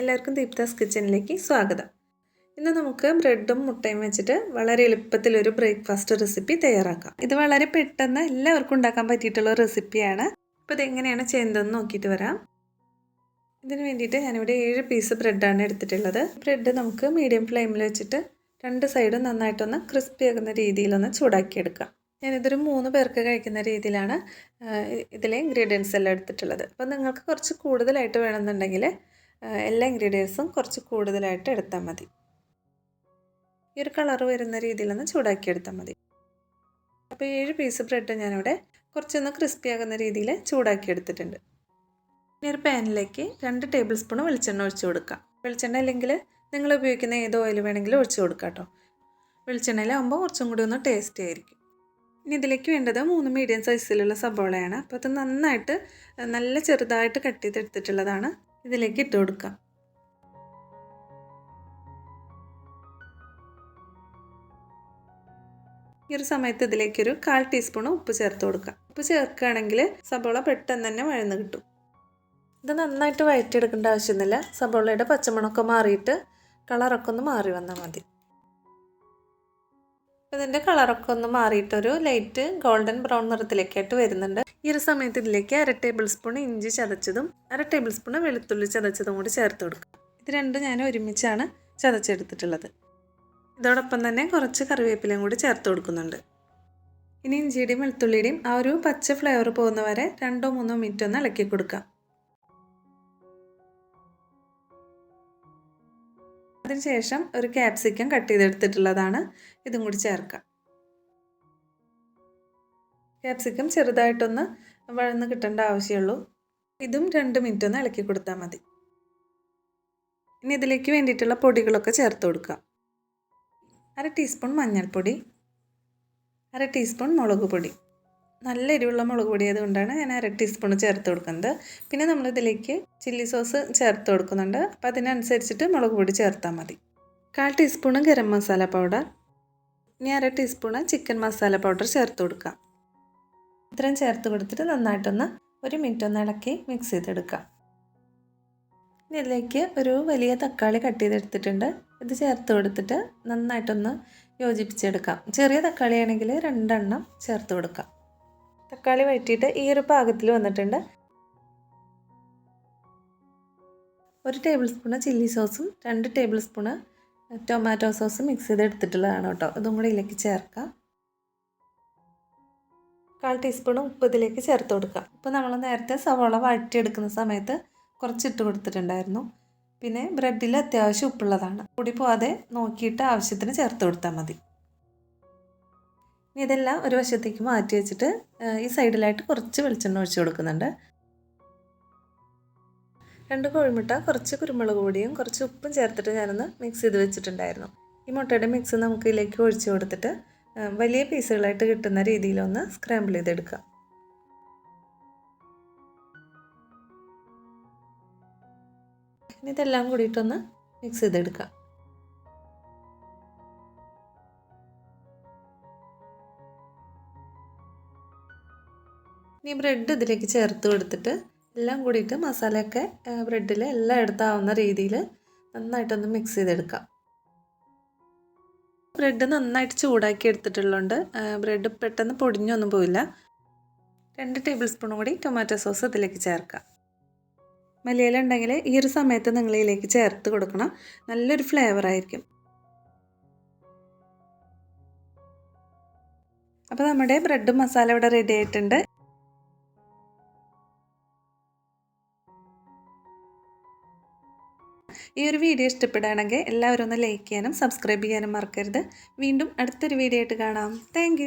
എല്ലാവർക്കും ദീപ്താസ് കിച്ചണിലേക്ക് സ്വാഗതം. ഇന്ന് നമുക്ക് ബ്രെഡും മുട്ടയും വെച്ചിട്ട് വളരെ എളുപ്പത്തിലൊരു ബ്രേക്ക്ഫാസ്റ്റ് റെസിപ്പി തയ്യാറാക്കാം. ഇത് വളരെ പെട്ടെന്ന് എല്ലാവർക്കും ഉണ്ടാക്കാൻ പറ്റിയിട്ടുള്ള റെസിപ്പിയാണ്. അപ്പോൾ ഇതെങ്ങനെയാണ് ചെയ്യുന്നതെന്ന് നോക്കിയിട്ട് വരാം. ഇതിന് വേണ്ടിയിട്ട് ഞാനിവിടെ 7 പീസ് ബ്രെഡാണ് എടുത്തിട്ടുള്ളത്. ബ്രെഡ് നമുക്ക് മീഡിയം ഫ്ലെയിമിൽ വെച്ചിട്ട് രണ്ട് സൈഡും നന്നായിട്ടൊന്ന് ക്രിസ്പി ആകുന്ന രീതിയിലൊന്ന് ചൂടാക്കിയെടുക്കാം. ഞാനിതൊരു 3 പേർക്ക് കഴിക്കുന്ന രീതിയിലാണ് ഇതിലെ ഇൻഗ്രീഡിയൻസ് എല്ലാം എടുത്തിട്ടുള്ളത്. അപ്പോൾ നിങ്ങൾക്ക് കുറച്ച് കൂടുതലായിട്ട് വേണമെന്നുണ്ടെങ്കിൽ എല്ലാ ഇൻഗ്രീഡിയൻസും കുറച്ച് കൂടുതലായിട്ട് എടുത്താൽ മതി. ഈ ഒരു കളർ വരുന്ന രീതിയിലൊന്ന് ചൂടാക്കിയെടുത്താൽ മതി. അപ്പോൾ 7 പീസ് ബ്രെഡ് ഞാനിവിടെ കുറച്ചൊന്ന് ക്രിസ്പി ആകുന്ന രീതിയിൽ ചൂടാക്കിയെടുത്തിട്ടുണ്ട്. ഇനി ഒരു പാനിലേക്ക് 2 ടേബിൾ സ്പൂൺ വെളിച്ചെണ്ണ ഒഴിച്ച് കൊടുക്കാം. വെളിച്ചെണ്ണ അല്ലെങ്കിൽ നിങ്ങൾ ഉപയോഗിക്കുന്ന ഏത് ഓയിൽ വേണമെങ്കിലും ഒഴിച്ച് കൊടുക്കാം കേട്ടോ. വെളിച്ചെണ്ണയിലാകുമ്പോൾ കുറച്ചും കൂടി ഒന്ന് ടേസ്റ്റി ആയിരിക്കും. ഇനി ഇതിലേക്ക് വേണ്ടത് 3 മീഡിയം സൈസിലുള്ള സബോളയാണ്. അപ്പോൾ അത് നന്നായിട്ട് നല്ല ചെറുതായിട്ട് കട്ട് ചെയ്തെടുത്തിട്ടുള്ളതാണ്. ഇതിലേക്ക് ഇട്ട് കൊടുക്കാം. ഈ ഒരു സമയത്ത് ഇതിലേക്കൊരു 1/4 ടീസ്പൂൺ ഉപ്പ് ചേർത്ത് കൊടുക്കാം. ഉപ്പ് ചേർക്കുകയാണെങ്കിൽ സബോള പെട്ടെന്ന് തന്നെ വഴന്ന് കിട്ടും. ഇത് നന്നായിട്ട് വഴറ്റിയെടുക്കേണ്ട ആവശ്യമൊന്നുമില്ല. സബോളയുടെ പച്ചമണമൊക്കെ മാറിയിട്ട് കളറൊക്കെ ഒന്ന് മാറി വന്നാൽ മതി. ഇതിൻ്റെ കളറൊക്കെ ഒന്ന് മാറിയിട്ടൊരു ലൈറ്റ് ഗോൾഡൻ ബ്രൗൺ നിറത്തിലേക്കായിട്ട് വരുന്നുണ്ട്. ഈ ഒരു സമയത്ത് ഇതിലേക്ക് 1/2 ടേബിൾ സ്പൂൺ ഇഞ്ചി ചതച്ചതും 1/2 ടേബിൾ സ്പൂൺ വെളുത്തുള്ളി ചതച്ചതും കൂടി ചേർത്ത് കൊടുക്കുക. ഇത് രണ്ടും ഞാൻ ഒരുമിച്ചാണ് ചതച്ചെടുത്തിട്ടുള്ളത്. ഇതോടൊപ്പം തന്നെ കുറച്ച് കറിവേപ്പിലയും കൂടി ചേർത്ത് കൊടുക്കുന്നുണ്ട്. ഇനി ഇഞ്ചിയുടെയും വെളുത്തുള്ളിയുടെയും ആ ഒരു പച്ച ഫ്ലേവർ പോകുന്ന വരെ 2-3 മിനിറ്റ് ഒന്ന് ഇളക്കി കൊടുക്കാം. അതിനുശേഷം ഒരു ക്യാപ്സിക്കം കട്ട് ചെയ്തെടുത്തിട്ടുള്ളതാണ്, ഇതും കൂടി ചേർക്കാം. ക്യാപ്സിക്കം ചെറുതായിട്ടൊന്ന് വഴന്ന് കിട്ടേണ്ട ആവശ്യമുള്ളൂ. ഇതും 2 മിനിറ്റ് ഒന്ന് ഇളക്കി കൊടുത്താൽ മതി. ഇനി ഇതിലേക്ക് വേണ്ടിയിട്ടുള്ള പൊടികളൊക്കെ ചേർത്ത് കൊടുക്കാം. 1/2 ടീസ്പൂൺ മഞ്ഞൾപ്പൊടി, 1/2 ടീസ്പൂൺ മുളക് പൊടി. നല്ല എരിവുള്ള മുളക് പൊടി ആയതുകൊണ്ടാണ് ഞാൻ 1/2 ടീസ്പൂൺ ചേർത്ത് കൊടുക്കുന്നത്. പിന്നെ നമ്മളിതിലേക്ക് ചില്ലി സോസ് ചേർത്ത് കൊടുക്കുന്നുണ്ട്. അപ്പോൾ അതിനനുസരിച്ചിട്ട് മുളക് പൊടി ചേർത്താൽ മതി. 1/4 ടീസ്പൂൺ ഗരം മസാല പൗഡർ, ഇനി 1/2 ടീസ്പൂൺ ചിക്കൻ മസാല പൗഡർ ചേർത്ത് കൊടുക്കാം. ഇത്രയും ചേർത്ത് കൊടുത്തിട്ട് നന്നായിട്ടൊന്ന് 1 മിനിറ്റ് ഒന്ന് ഇളക്കി മിക്സ് ചെയ്തെടുക്കാം. ഇനി ഇതിലേക്ക് ഒരു വലിയ തക്കാളി കട്ട് ചെയ്തെടുത്തിട്ടുണ്ട്. ഇത് ചേർത്ത് കൊടുത്തിട്ട് നന്നായിട്ടൊന്ന് യോജിപ്പിച്ചെടുക്കാം. ചെറിയ തക്കാളി ആണെങ്കിൽ 2 എണ്ണം ചേർത്ത് കൊടുക്കാം. തക്കാളി വഴറ്റിയിട്ട് ഈ ഒരു പാകത്തിൽ വന്നിട്ടുണ്ട്. 1 ടേബിൾ സ്പൂൺ ചില്ലി സോസും 2 ടേബിൾ സ്പൂൺ ടൊമാറ്റോ സോസും മിക്സ് ചെയ്തെടുത്തിട്ടുള്ളതാണ് കേട്ടോ. ഇതും കൂടി ഇതിലേക്ക് ചേർക്കാം. 1/4 ടീസ്പൂൺ ഉപ്പ് ഇതിലേക്ക് ചേർത്ത് കൊടുക്കാം. ഇപ്പോൾ നമ്മൾ നേരത്തെ സവാള വഴറ്റിയെടുക്കുന്ന സമയത്ത് കുറച്ചിട്ട് കൊടുത്തിട്ടുണ്ടായിരുന്നു. പിന്നെ ബ്രെഡിൽ അത്യാവശ്യം ഉപ്പുള്ളതാണ്. കൂടി പോവാതെ നോക്കിയിട്ട് ആവശ്യത്തിന് ചേർത്ത് കൊടുത്താൽ മതി. ഇതെല്ലാം ഒരു വശത്തേക്ക് മാറ്റി വെച്ചിട്ട് ഈ സൈഡിലായിട്ട് കുറച്ച് വെളിച്ചെണ്ണ ഒഴിച്ച് കൊടുക്കുന്നുണ്ട്. 2 കോഴിമുട്ട, കുറച്ച് കുരുമുളക് പൊടിയും കുറച്ച് ഉപ്പും ചേർത്തിട്ട് ഞാനൊന്ന് മിക്സ് ചെയ്ത് വെച്ചിട്ടുണ്ടായിരുന്നു. ഈ മുട്ടയുടെ മിക്സ് നമുക്ക് ഇതിലേക്ക് ഒഴിച്ച് കൊടുത്തിട്ട് വലിയ പീസുകളായിട്ട് കിട്ടുന്ന രീതിയിലൊന്ന് സ്ക്രാമ്പിൾ ചെയ്തെടുക്കാം. ഇനി ഇതെല്ലാം കൂടിയിട്ടൊന്ന് മിക്സ് ചെയ്തെടുക്കാം. ഇനി ബ്രെഡ് ഇതിലേക്ക് ചേർത്ത് കൊടുത്തിട്ട് എല്ലാം കൂടിയിട്ട് മസാലയൊക്കെ ബ്രെഡിൽ എല്ലാം എടുത്താവുന്ന രീതിയിൽ നന്നായിട്ടൊന്ന് മിക്സ് ചെയ്തെടുക്കാം. ബ്രെഡ് നന്നായിട്ട് ചൂടാക്കി എടുത്തിട്ടുള്ളതുകൊണ്ട് ബ്രെഡ് പെട്ടെന്ന് പൊടിഞ്ഞൊന്നും പോയില്ല. 2 ടേബിൾ സ്പൂൺ കൂടി ടൊമാറ്റോ സോസ് ഇതിലേക്ക് ചേർക്കാം. മല്ലിയില ഉണ്ടെങ്കിൽ ഈ ഒരു സമയത്ത് നിങ്ങൾ ഇതിലേക്ക് ചേർത്ത് കൊടുക്കണം. നല്ലൊരു ഫ്ലേവർ ആയിരിക്കും. അപ്പോൾ നമ്മുടെ ബ്രെഡ് മസാല ഇവിടെ റെഡി ആയിട്ടുണ്ട്. ഈ ഒരു വീഡിയോ ഇഷ്ടപ്പെടുകയാണെങ്കിൽ എല്ലാവരും ഒന്ന് ലൈക്ക് ചെയ്യാനും സബ്സ്ക്രൈബ് ചെയ്യാനും മറക്കരുത്. വീണ്ടും അടുത്തൊരു വീഡിയോ ആയിട്ട് കാണാം. താങ്ക്